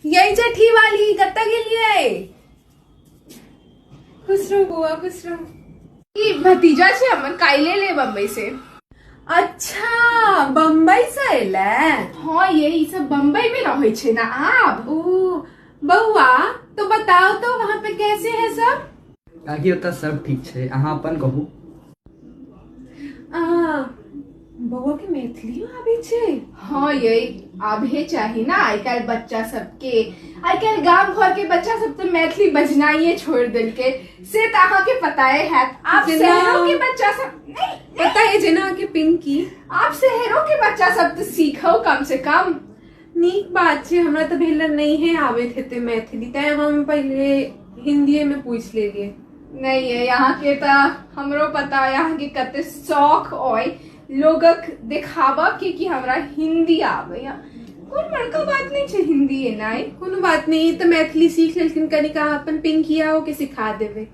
यही जठी वाली कत्ता गेलिए। खुश रहो बुआ, खुश रहो। ई भतीजा छे हमर, काइले ले बम्बई से। अच्छा, बम्बई से अयले। हाँ यही सब बम्बई में रहे छे ना आप। ओ बउआ, तो बताओ तो वहाँ पे कैसे है सब? आगे होता सब ठीक छे, अहाँ अपन कहू। बउआ के मैथिली आवे छे। हाँ यही आबे चाही ना, आई काल बच्चा सबके, आई काल गांव घर के बच्चा सब तो मैथिली बजनाइए छोड़ दिल के से तो अहाँ के पता है। आप शहरों के बच्चा सब नहीं पता है जना के पिंकी, आप शहरों के बच्चा सब तो सीखो कम से कम। नीक बात छे, हमरा तो भेलर नहीं है आवे थे ते मैथिली, तय हम पहले हिंदी में पूछ ले लिए। नहीं है यहाँ के तो हमरो पता है, यहाँ के कते शौक ओय लोगक दिखावा के कि हमरा हिंदी आवे। कोई बड़का बात नहीं छे हिंदी है ना, कोनो बात नहीं, तो मैथिली सीख लेकिन कनिका अपन पिंकी आओ के सिखा देवे।